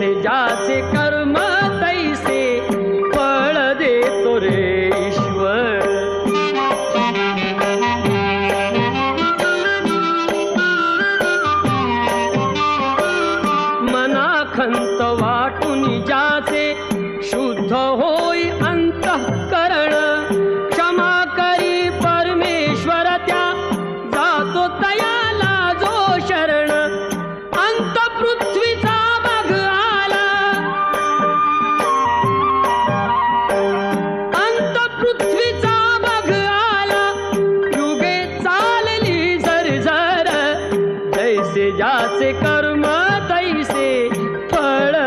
जैसे ज्याचे कर्म तैसे फळ देतो रे ईश्वर. मनाखंत वाटून ज्याचे शुद्ध होई